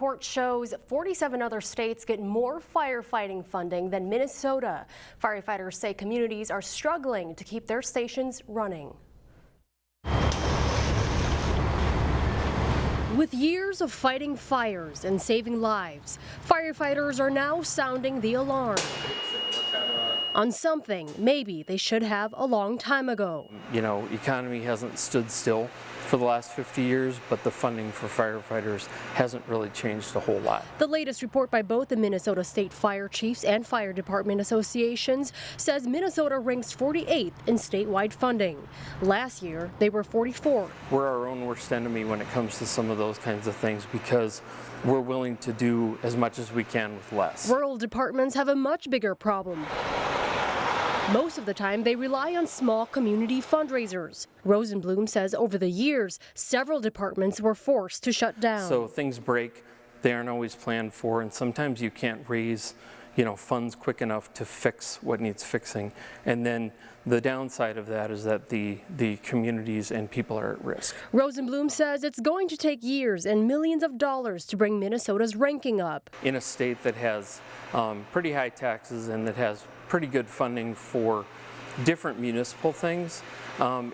report shows 47 other states get more firefighting funding than Minnesota. Firefighters say communities are struggling to keep their stations running. With years of fighting fires and saving lives, firefighters are now sounding the alarm on something maybe they should have a long time ago. You know, economy hasn't stood still for the last 50 years, but the funding for firefighters hasn't really changed a whole lot. The latest report by both the Minnesota State Fire Chiefs and Fire Department Associations says Minnesota ranks 48th in statewide funding. Last year, they were 44th. We're our own worst enemy when it comes to some of those kinds of things because we're willing to do as much as we can with less. Rural departments have a much bigger problem. Most of the time, they rely on small community fundraisers. Rosenblum says over the years, several departments were forced to shut down. So things break, they aren't always planned for, and sometimes you can't raise, funds quick enough to fix what needs fixing. And then the downside of that is that the communities and people are at risk. Rosenblum says it's going to take years and millions of dollars to bring Minnesota's ranking up. In a state that has pretty high taxes and that has pretty good funding for different municipal things,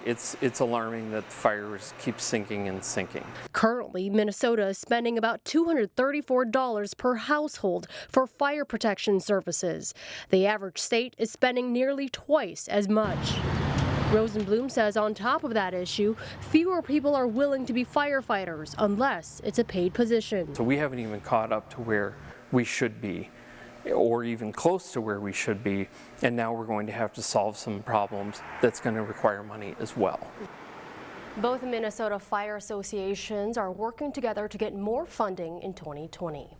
it's alarming that fires keep sinking and sinking. Currently, Minnesota is spending about $234 per household for fire protection services. The average state is spending nearly twice as much. Rosenblum says on top of that issue, fewer people are willing to be firefighters unless it's a paid position. So we haven't even caught up to where we should be, or even close to where we should be, and now we're going to have to solve some problems that's going to require money as well. Both Minnesota fire associations are working together to get more funding in 2020.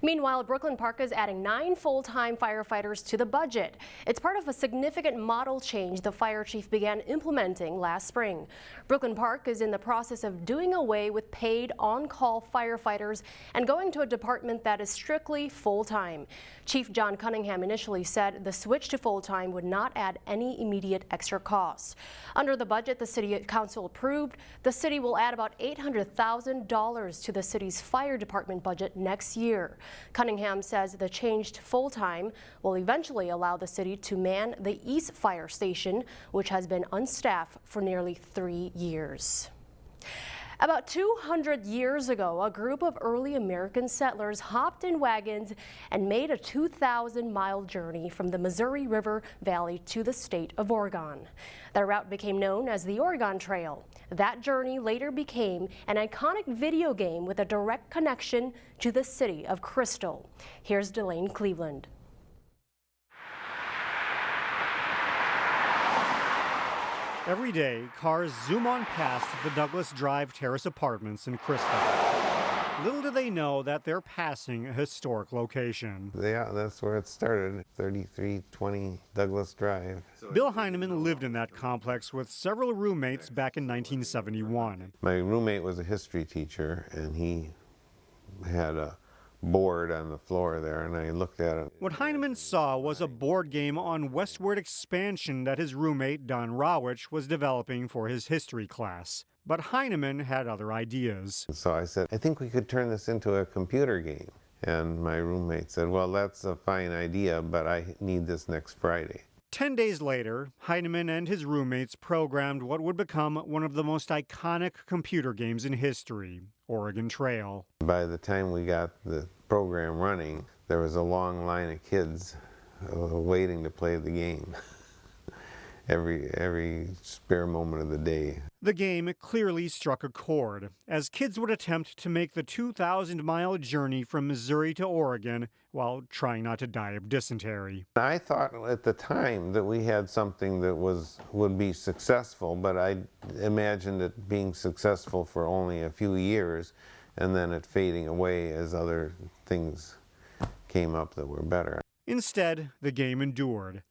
Meanwhile, Brooklyn Park is adding 9 full-time firefighters to the budget. It's part of a significant model change the fire chief began implementing last spring. Brooklyn Park is in the process of doing away with paid on-call firefighters and going to a department that is strictly full-time. Chief John Cunningham initially said the switch to full-time would not add any immediate extra costs. Under the budget the City Council approved, the city will add about $800,000 to the city's fire department budget next year. Cunningham says the change to full-time will eventually allow the city to man the East Fire Station, which has been unstaffed for nearly 3 years. About 200 years ago, a group of early American settlers hopped in wagons and made a 2,000-mile journey from the Missouri River Valley to the state of Oregon. Their route became known as the Oregon Trail. That journey later became an iconic video game with a direct connection to the city of Crystal. Here's Delane Cleveland. Every day, cars zoom on past the Douglas Drive Terrace Apartments in Crystal. Little do they know that they're passing a historic location. Yeah, that's where it started, 3320 Douglas Drive. Bill Heineman lived in that complex with several roommates back in 1971. My roommate was a history teacher, and he had a board on the floor there, and I looked at it. What Heineman saw was a board game on westward expansion that his roommate, Don Rawich, was developing for his history class. But Heineman had other ideas. So I said, I think we could turn this into a computer game. And my roommate said, well, that's a fine idea, but I need this next Friday. 10 days later, Heineman and his roommates programmed what would become one of the most iconic computer games in history, Oregon Trail. By the time we got the program running, there was a long line of kids waiting to play the game. Every spare moment of the day. The game clearly struck a chord, as kids would attempt to make the 2,000-mile journey from Missouri to Oregon while trying not to die of dysentery. I thought at the time that we had something that would be successful, but I imagined it being successful for only a few years and then it fading away as other things came up that were better. Instead, the game endured.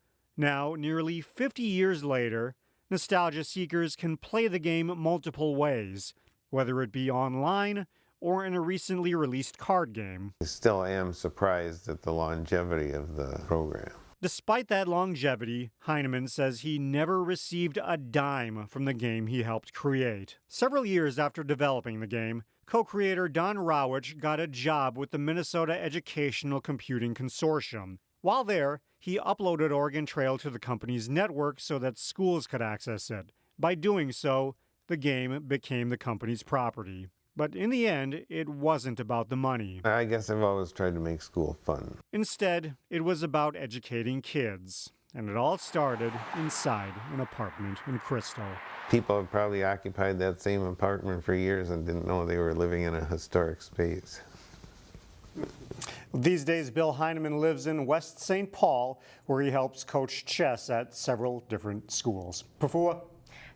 Now, nearly 50 years later, nostalgia seekers can play the game multiple ways, whether it be online or in a recently released card game. I still am surprised at the longevity of the program. Despite that longevity, Heineman says he never received a dime from the game he helped create. Several years after developing the game, co-creator Don Rowich got a job with the Minnesota Educational Computing Consortium. While there, he uploaded Oregon Trail to the company's network so that schools could access it. By doing so, the game became the company's property. But in the end, it wasn't about the money. I guess I've always tried to make school fun. Instead, it was about educating kids. And it all started inside an apartment in Crystal. People have probably occupied that same apartment for years and didn't know they were living in a historic space. These days, Bill Heineman lives in West St. Paul, where he helps coach chess at several different schools. Pafua?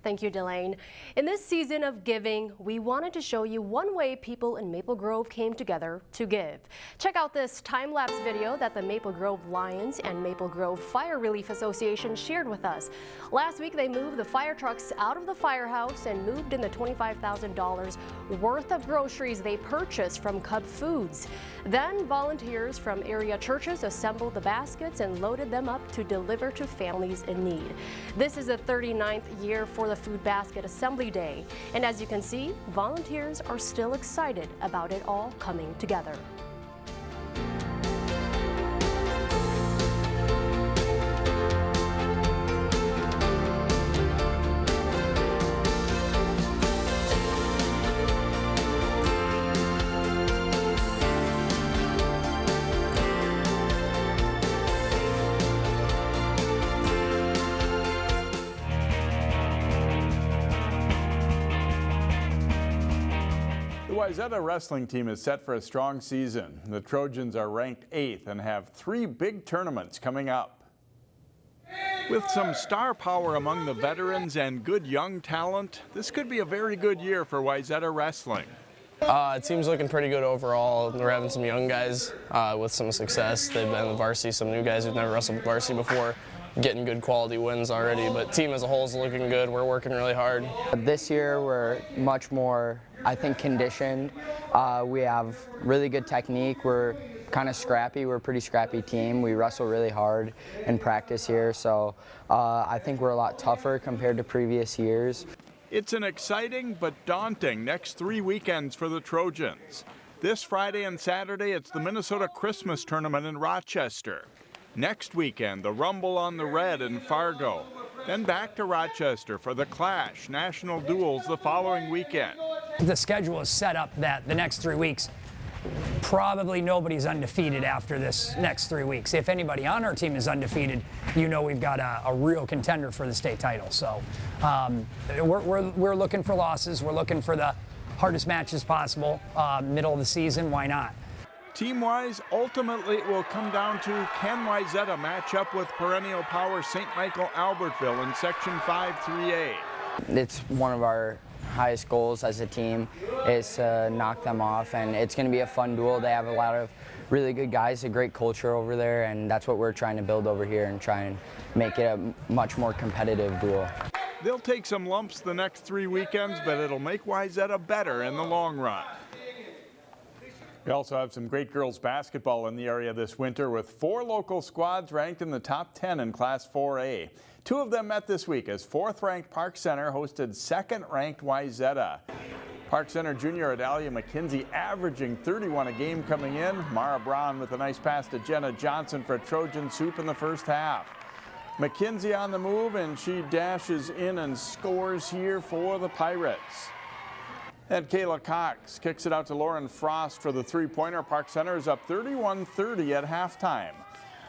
Thank you, Delane. In this season of giving, we wanted to show you one way people in Maple Grove came together to give. Check out this time-lapse video that the Maple Grove Lions and Maple Grove Fire Relief Association shared with us. Last week, they moved the fire trucks out of the firehouse and moved in the $25,000 worth of groceries they purchased from Cub Foods. Then volunteers from area churches assembled the baskets and loaded them up to deliver to families in need. This is the 39th year for the Food Basket Assembly Day, and as you can see, volunteers are still excited about it all coming together. The Wayzata Wrestling team is set for a strong season. The Trojans are ranked 8th and have 3 big tournaments coming up. With some star power among the veterans and good young talent, this could be a very good year for Wayzata Wrestling. The team's looking pretty good overall. We're having some young guys with some success. They've been in the varsity, some new guys who've never wrestled varsity before, getting good quality wins already, but team as a whole is looking good. We're working really hard. This year we're much more, I think, conditioned. We have really good technique. We're kind of scrappy. We're a pretty scrappy team. We wrestle really hard in practice here, so I think we're a lot tougher compared to previous years. It's an exciting but daunting next 3 weekends for the Trojans. This Friday and Saturday, it's the Minnesota Christmas Tournament in Rochester. Next weekend, the Rumble on the Red in Fargo. Then back to Rochester for the Clash National Duels the following weekend. The schedule is set up that the next 3 weeks, probably nobody's undefeated after this next 3 weeks. If anybody on our team is undefeated, you know we've got a real contender for the state title. So we're looking for losses. We're looking for the hardest matches possible, middle of the season. Why not? Team-wise, ultimately it will come down to can Wayzata match up with perennial power St. Michael Albertville in Section 5 3A. It's one of our highest goals as a team is to knock them off, and it's going to be a fun duel. They have a lot of really good guys, a great culture over there, and that's what we're trying to build over here and try and make it a much more competitive duel. They'll take some lumps the next 3 weekends, but it'll make Wayzata better in the long run. We also have some great girls basketball in the area this winter with 4 local squads ranked in the top 10 in Class 4A. 2 of them met this week as 4th-ranked Park Center hosted 2nd-ranked Wayzata. Park Center junior Adalia McKenzie averaging 31 a game coming in. Mara Braun with a nice pass to Jenna Johnson for Trojan soup in the first half. McKenzie on the move, and she dashes in and scores here for the Pirates. And Kayla Cox kicks it out to Lauren Frost for the 3-pointer. Park Center is up 31-30 at halftime.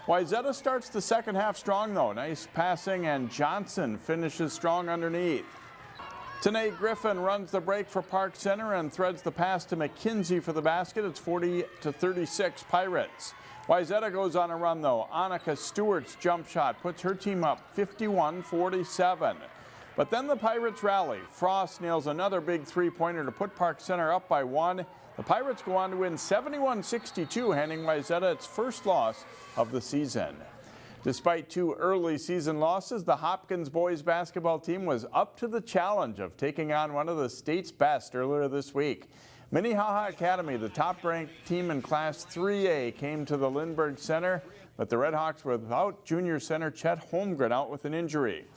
Wayzata starts the second half strong though. Nice passing, and Johnson finishes strong underneath. Tanae Griffin runs the break for Park Center and threads the pass to McKenzie for the basket. It's 40-36 Pirates. Wayzata goes on a run though. Annika Stewart's jump shot puts her team up 51-47. But then the Pirates rally. Frost nails another big 3-pointer to put Park Center up by 1. The Pirates go on to win 71-62, handing Wayzata its first loss of the season. Despite 2 early season losses, the Hopkins boys basketball team was up to the challenge of taking on one of the state's best earlier this week. Minnehaha Academy, the top-ranked team in Class 3A, came to the Lindbergh Center, but the Redhawks were without junior center Chet Holmgren out with an injury.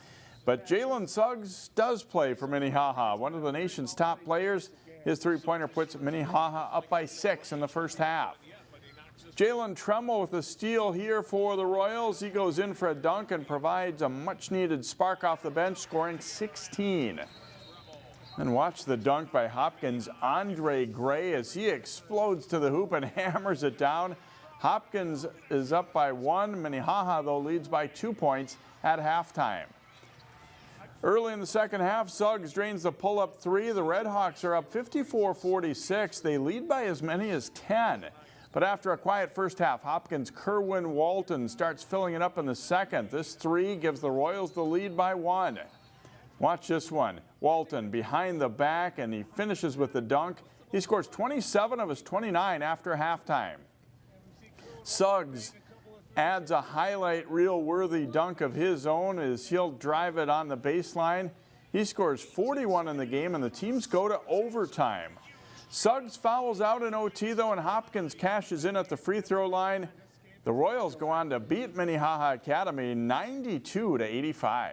But Jalen Suggs does play for Minnehaha, one of the nation's top players, His three-pointer puts Minnehaha up by 6 in the first half. Jalen Tremmel with a steal here for the Royals. He goes in for a dunk and provides a much-needed spark off the bench, scoring 16. And watch the dunk by Hopkins' Andre Gray as he explodes to the hoop and hammers it down. Hopkins is up by 1. Minnehaha, though, leads by 2 points at halftime. Early in the second half, Suggs drains the pull-up 3. The Redhawks are up 54-46. They lead by as many as 10. But after a quiet first half, Hopkins' Kerwin Walton starts filling it up in the second. This 3 gives the Royals the lead by 1. Watch this one. Walton behind the back, and he finishes with the dunk. He scores 27 of his 29 after halftime. Suggs adds a highlight reel-worthy dunk of his own as he'll drive it on the baseline. He scores 41 in the game, and the teams go to overtime. Suggs fouls out in OT, though, and Hopkins cashes in at the free throw line. The Royals go on to beat Minnehaha Academy 92-85.